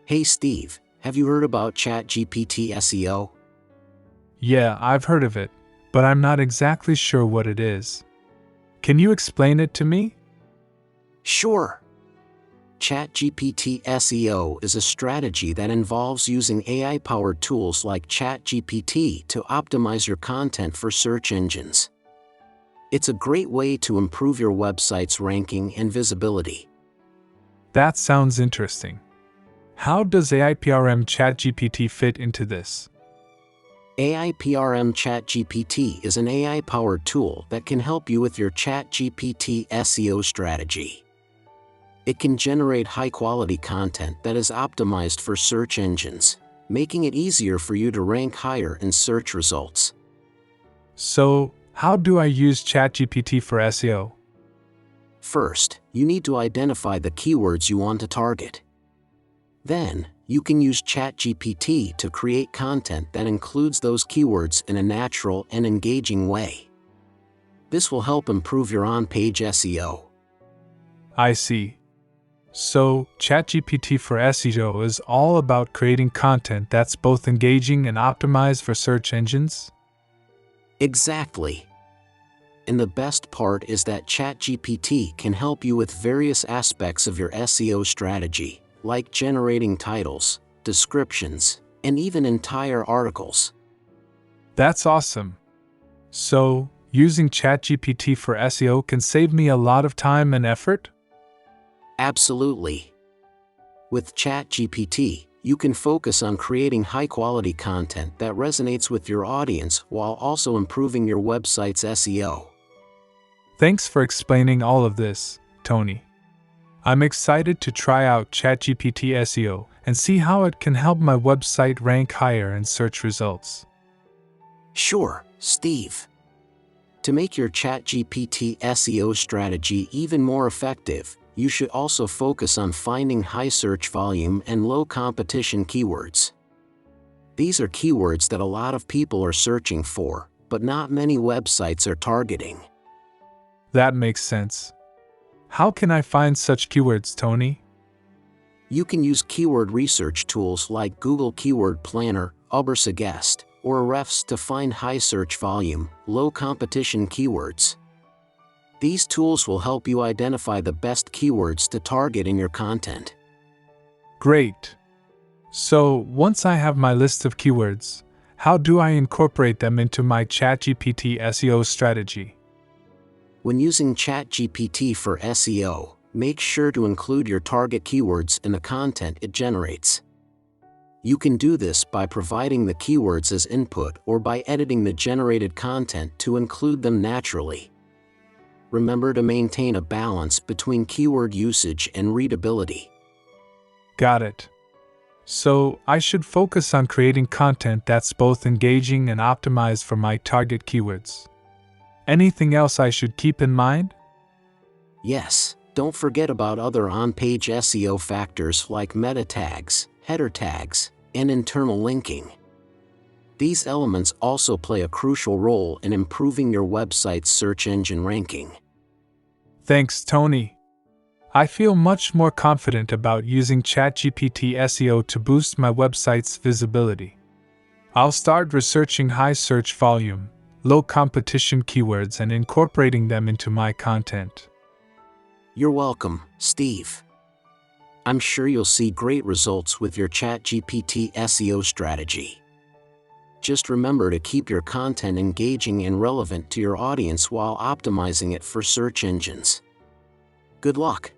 Hey Steve, have you heard about ChatGPT SEO? Yeah, I've heard of it, but I'm not exactly sure what it is. Can you explain it to me? Sure. ChatGPT SEO is a strategy that involves using AI-powered tools like ChatGPT to optimize your content for search engines. It's a great way to improve your website's ranking and visibility. That sounds interesting. How does AIPRM ChatGPT fit into this? AIPRM ChatGPT is an AI-powered tool that can help you with your ChatGPT SEO strategy. It can generate high-quality content that is optimized for search engines, making it easier for you to rank higher in search results. So, how do I use ChatGPT for SEO? First, you need to identify the keywords you want to target. Then, you can use ChatGPT to create content that includes those keywords in a natural and engaging way. This will help improve your on-page SEO. I see. So, ChatGPT for SEO is all about creating content that's both engaging and optimized for search engines? Exactly. And the best part is that ChatGPT can help you with various aspects of your SEO strategy, like generating titles, descriptions, and even entire articles. That's awesome. So, using ChatGPT for SEO can save me a lot of time and effort? Absolutely. With ChatGPT, you can focus on creating high-quality content that resonates with your audience while also improving your website's SEO. Thanks for explaining all of this, Tony. I'm excited to try out ChatGPT SEO and see how it can help my website rank higher in search results. Sure, Steve. To make your ChatGPT SEO strategy even more effective, you should also focus on finding high search volume and low competition keywords. These are keywords that a lot of people are searching for, but not many websites are targeting. That makes sense. How can I find such keywords, Tony? You can use keyword research tools like Google Keyword Planner, Ubersuggest, or Ahrefs to find high search volume, low competition keywords. These tools will help you identify the best keywords to target in your content. Great. So, once I have my list of keywords, how do I incorporate them into my ChatGPT SEO strategy? When using ChatGPT for SEO, make sure to include your target keywords in the content it generates. You can do this by providing the keywords as input or by editing the generated content to include them naturally. Remember to maintain a balance between keyword usage and readability. Got it. So, I should focus on creating content that's both engaging and optimized for my target keywords. Anything else I should keep in mind? Yes, don't forget about other on-page SEO factors like meta tags, header tags, and internal linking. These elements also play a crucial role in improving your website's search engine ranking. Thanks, Tony. I feel much more confident about using ChatGPT SEO to boost my website's visibility. I'll start researching high search volume, low competition keywords and incorporating them into my content. You're welcome, Steve. I'm sure you'll see great results with your ChatGPT SEO strategy. Just remember to keep your content engaging and relevant to your audience while optimizing it for search engines. Good luck!